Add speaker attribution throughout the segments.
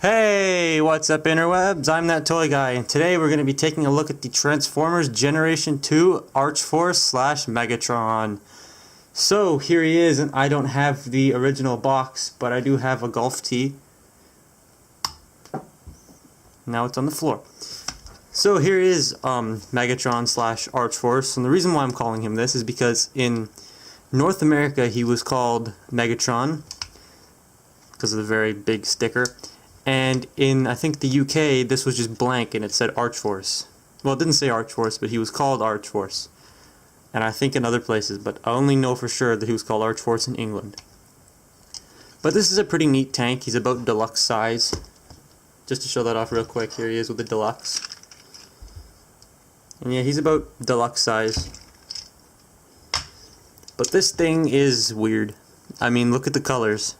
Speaker 1: Hey, what's up interwebs? I'm that toy guy, and today we're going to be taking a look at the Transformers Generation 2 Archforce slash Megatron. So here he is, and I don't have the original box, but I do have a golf tee. Now it's on the floor. So here is Megatron slash Archforce, and the reason why I'm calling him this is because in North America he was called Megatron because of the very big sticker. And in, I think, the UK, this was just blank and it said Archforce. Well, it didn't say Archforce, but he was called Archforce. And I think in other places, but I only know for sure that he was called Archforce in England. But this is a pretty neat tank. He's about deluxe size. Just to show that off real quick, here he is with the deluxe. And yeah, he's about deluxe size. But this thing is weird. I mean, look at the colors.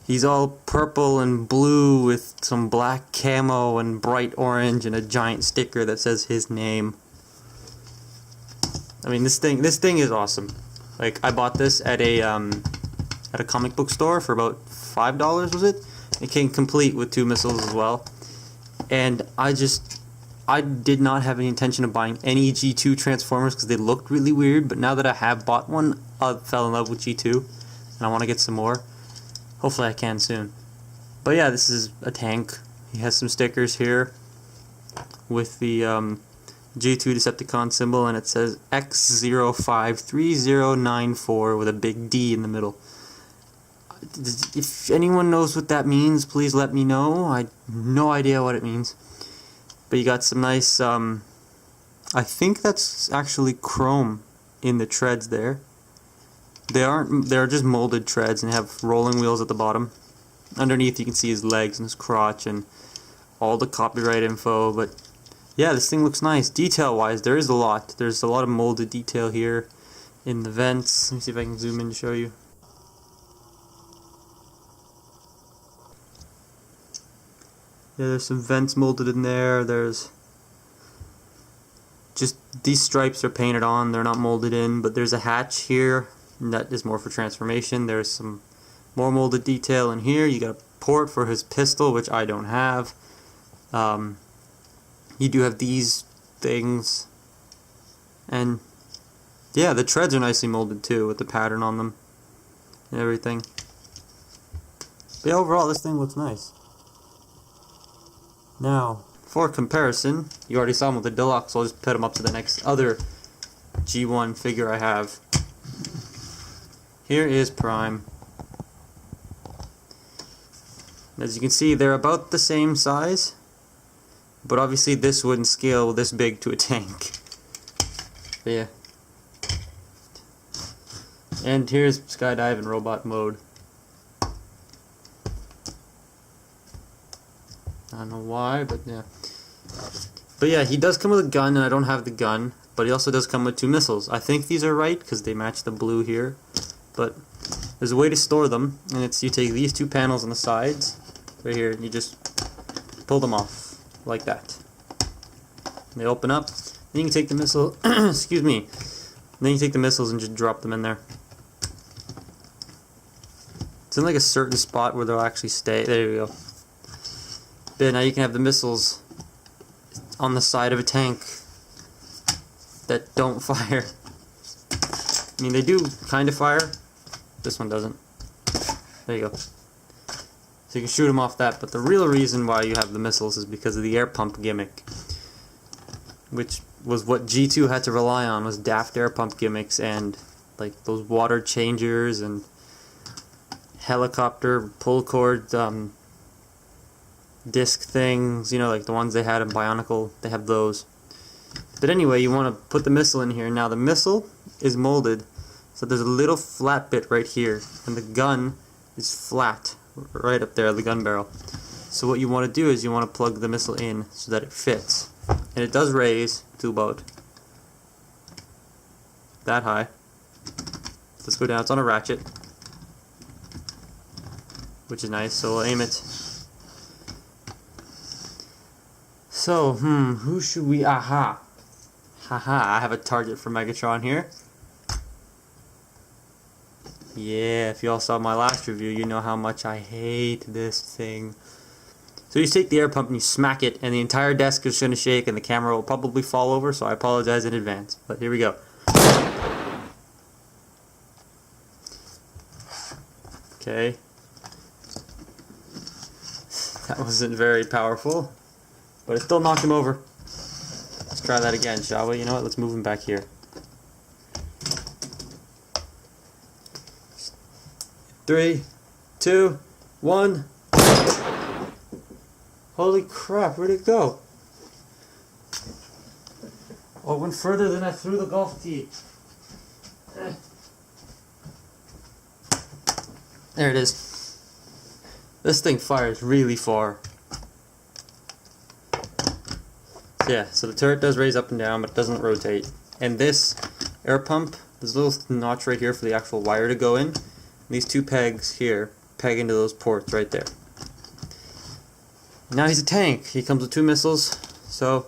Speaker 1: He's all purple and blue with some black camo and bright orange and a giant sticker that says his name. I mean, this thing is awesome. Like, I bought this at a comic book store for about $5, was it? It came complete with 2 missiles as well. And I did not have any intention of buying any G2 Transformers because they looked really weird, but now that I have bought one, I fell in love with G2 and I want to get some more. Hopefully I can soon. But yeah, this is a tank. He has some stickers here with the G2 Decepticon symbol, and it says X053094 with a big D in the middle. If anyone knows what that means, please let me know. I have no idea what it means. But you got some nice, I think that's actually chrome in the treads there. They're just molded treads and have rolling wheels at the bottom. Underneath you can see his legs and his crotch and all the copyright info, but yeah, this thing looks nice. Detail wise, there is a lot. There's a lot of molded detail here in the vents. Let me see if I can zoom in to show you. Yeah, there's some vents molded in there. There's just these stripes are painted on, they're not molded in, but there's a hatch here. And that is more for transformation. There's some more molded detail in here. You got a port for his pistol, which I don't have. You do have these things. And yeah, the treads are nicely molded too, with the pattern on them and everything. But yeah, overall, this thing looks nice. Now, for comparison, you already saw him with the deluxe, so I'll just put him up to the next other G1 figure I have. Here is Prime. As you can see, they're about the same size, but obviously this wouldn't scale this big to a tank. But yeah. And here's Skydive in robot mode. I don't know why, but yeah. But yeah, he does come with a gun, and I don't have the gun, but he also does come with 2 missiles. I think these are right, because they match the blue here. But there's a way to store them, and it's you take these 2 panels on the sides, right here, and you just pull them off, like that. And they open up, then you can take the missile, excuse me, then you take the missiles and just drop them in there. It's in like a certain spot where they'll actually stay. There we go. But now you can have the missiles on the side of a tank that don't fire. I mean, they do kind of fire. This one doesn't. There you go. So you can shoot them off that, but the real reason why you have the missiles is because of the air pump gimmick, which was what G2 had to rely on, was daft air pump gimmicks and like those water changers and helicopter pull cord disc things, you know, like the ones they had in Bionicle. They have those. But anyway, you want to put the missile in here. Now the missile is molded, so there's a little flat bit right here, and the gun is flat right up there, the gun barrel. So what you want to do is you want to plug the missile in so that it fits, and it does raise to about that high. Let's go down. It's on a ratchet, which is nice. So we'll aim it. So who should we? Haha, I have a target for Megatron here. Yeah, if you all saw my last review, you know how much I hate this thing. So you take the air pump and you smack it, and the entire desk is going to shake, and the camera will probably fall over, so I apologize in advance. But here we go. Okay. That wasn't very powerful, but it still knocked him over. Let's try that again, shall we? You know what? Let's move him back here. 3, 2, 1. Holy crap, where'd it go? Oh, it went further than I threw the golf tee. There it is. This thing fires really far. So yeah, so the turret does raise up and down, but it doesn't rotate. And this air pump, there's a little notch right here for the actual wire to go in. And these two pegs here peg into those ports right there. Now he's a tank. He comes with 2 missiles, so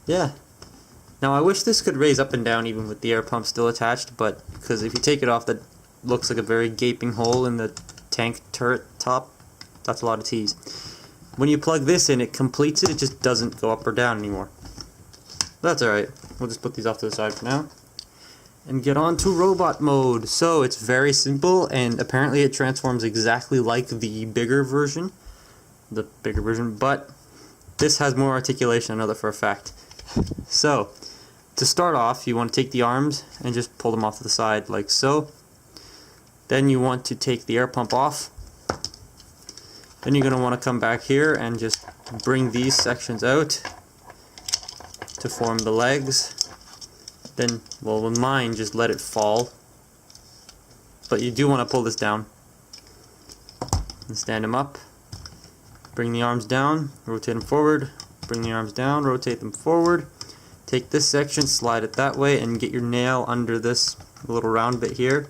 Speaker 1: yeah. Now I wish this could raise up and down even with the air pump still attached, but because if you take it off, that looks like a very gaping hole in the tank turret top. That's a lot of T's. When you plug this in, it completes it. It just doesn't go up or down anymore. That's alright. We'll just put these off to the side for now. And get on to robot mode. So it's very simple, and apparently it transforms exactly like the bigger version. But this has more articulation, I know that for a fact. So, to start off, you want to take the arms and just pull them off to the side like so. Then you want to take the air pump off. Then you're going to want to come back here and just bring these sections out to form the legs. Then, well, with mine, just let it fall. But you do want to pull this down. And stand them up. Bring the arms down, rotate them forward. Bring the arms down, rotate them forward. Take this section, slide it that way, and get your nail under this little round bit here.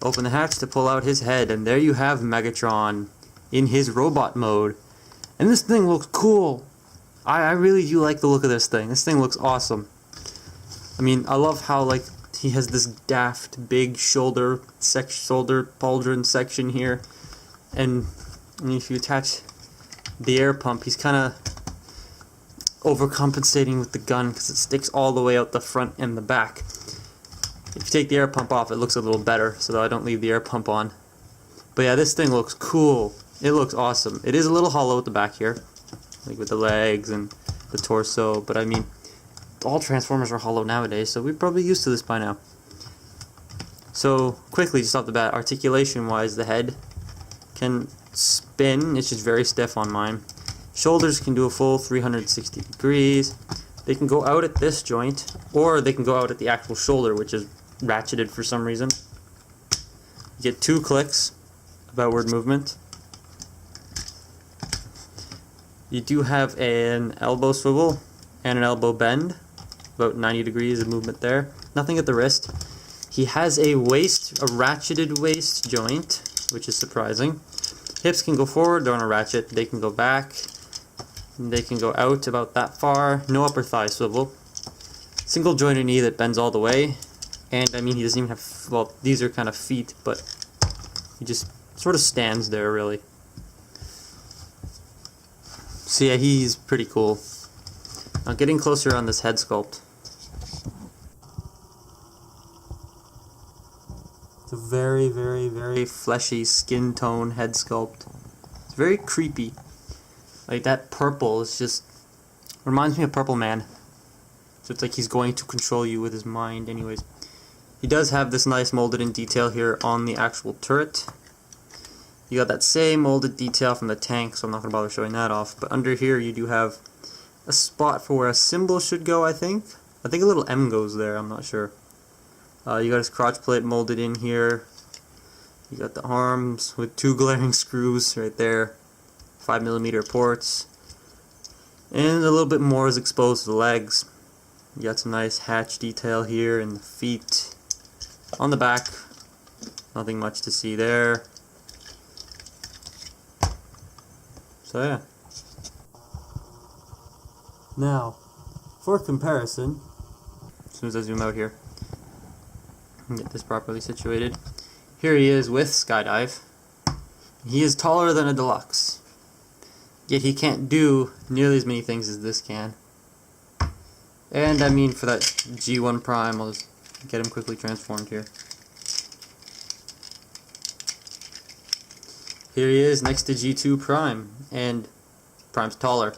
Speaker 1: Open the hatch to pull out his head, and there you have Megatron in his robot mode. And this thing looks cool. I really do like the look of this thing. This thing looks awesome. I mean, I love how like he has this daft big shoulder pauldron section here, and I mean, if you attach the air pump, he's kind of overcompensating with the gun because it sticks all the way out the front and the back. If you take the air pump off, it looks a little better, so that I don't leave the air pump on. But yeah, this thing looks cool. It looks awesome. It is a little hollow at the back here, like with the legs and the torso, but I mean, all Transformers are hollow nowadays, so we're probably used to this by now. So, quickly, just off the bat, articulation-wise, the head can spin. It's just very stiff on mine. Shoulders can do a full 360 degrees. They can go out at this joint, or they can go out at the actual shoulder, which is ratcheted for some reason. You get 2 clicks of outward movement. You do have an elbow swivel and an elbow bend, about 90 degrees of movement there. Nothing at the wrist. He has a ratcheted waist joint, which is surprising. Hips can go forward, they're on a ratchet. They can go back. They can go out about that far. No upper thigh swivel. Single jointed knee that bends all the way. And I mean, he doesn't even have, well, these are kind of feet, but he just sort of stands there, really. So yeah, he's pretty cool. Now getting closer on this head sculpt. It's a very, very, very fleshy skin tone head sculpt. It's very creepy. Like that purple is just reminds me of Purple Man. So it's like he's going to control you with his mind anyways. He does have this nice molded in detail here on the actual turret. You got that same molded detail from the tank, so I'm not going to bother showing that off. But under here you do have a spot for where a symbol should go, I think. I think a little M goes there, I'm not sure. You got his crotch plate molded in here. You got the arms with 2 glaring screws right there. 5mm ports. And a little bit more is exposed to the legs. You got some nice hatch detail here in the feet. On the back, nothing much to see there. So yeah. Now, for comparison, as soon as I zoom out here, and get this properly situated, here he is with Skydive. He is taller than a Deluxe. yet he can't do nearly as many things as this can. And I mean, for that G1 Prime, I'll just get him quickly transformed here. Here he is next to G2 Prime, and Prime's taller.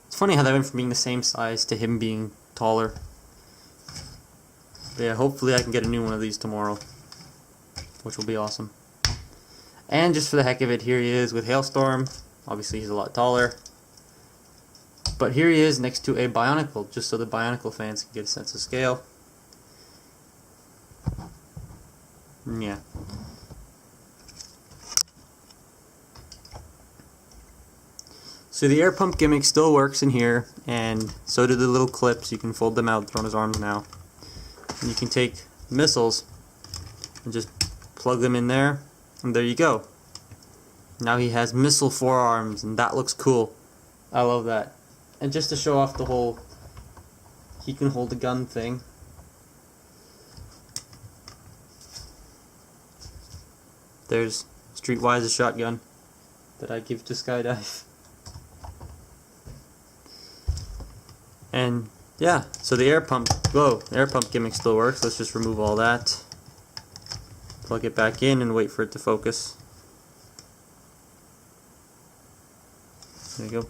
Speaker 1: It's funny how that went from being the same size to him being taller. But yeah, hopefully I can get a new one of these tomorrow, which will be awesome. And just for the heck of it, here he is with Hailstorm. Obviously he's a lot taller. But here he is next to a Bionicle, just so the Bionicle fans can get a sense of scale. Yeah. So the air pump gimmick still works in here, and so do the little clips. You can fold them out, throw on his arms now. And you can take missiles and just plug them in there, and there you go. Now he has missile forearms, and that looks cool. I love that. And just to show off the whole he can hold a gun thing, there's Streetwise's shotgun that I give to Skydive. And yeah, so the air pump gimmick still works. Let's just remove all that, plug it back in, and wait for it to focus. There you go.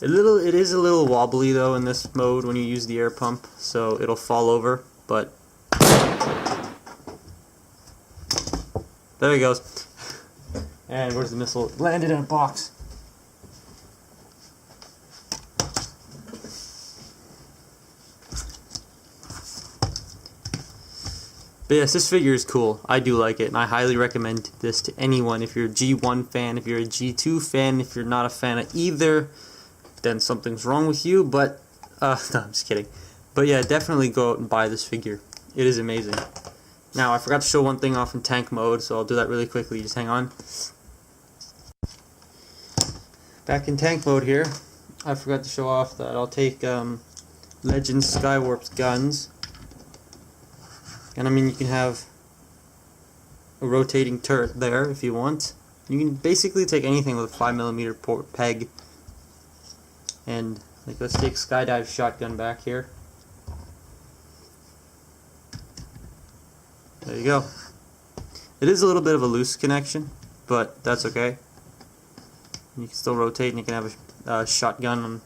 Speaker 1: It is a little wobbly though in this mode when you use the air pump, so it'll fall over, but there he goes. And where's the missile? It landed in a box. But yes, this figure is cool. I do like it, and I highly recommend this to anyone. If you're a G1 fan, if you're a G2 fan, if you're not a fan of either, then something's wrong with you. But, no, I'm just kidding. But yeah, definitely go out and buy this figure. It is amazing. Now, I forgot to show one thing off in tank mode, so I'll do that really quickly. Just hang on. Back in tank mode here, I forgot to show off that I'll take Legends Skywarp's guns. And I mean, you can have a rotating turret there if you want. You can basically take anything with a 5mm peg. And like, let's take Skydive's shotgun back here. There you go. It is a little bit of a loose connection, but that's okay. You can still rotate, and you can have a shotgun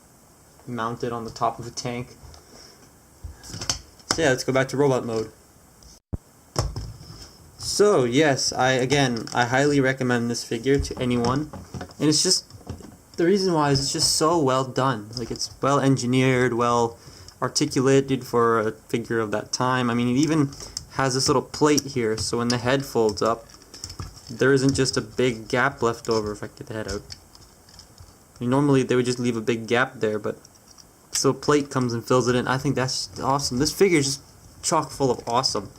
Speaker 1: mounted on the top of a tank. So yeah, let's go back to robot mode. So yes, I highly recommend this figure to anyone, and it's just, the reason why is it's just so well done. Like, it's well engineered, well articulated for a figure of that time. I mean, it even has this little plate here, so when the head folds up, there isn't just a big gap left over. If I can get the head out, I mean, normally they would just leave a big gap there, but so a plate comes and fills it in. I think that's just awesome. This figure is just chock full of awesome.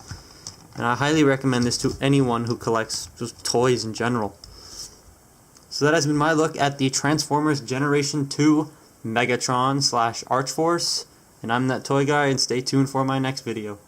Speaker 1: And I highly recommend this to anyone who collects just toys in general. So that has been my look at the Transformers Generation 2 Megatron / Archforce. And I'm that toy guy, and stay tuned for my next video.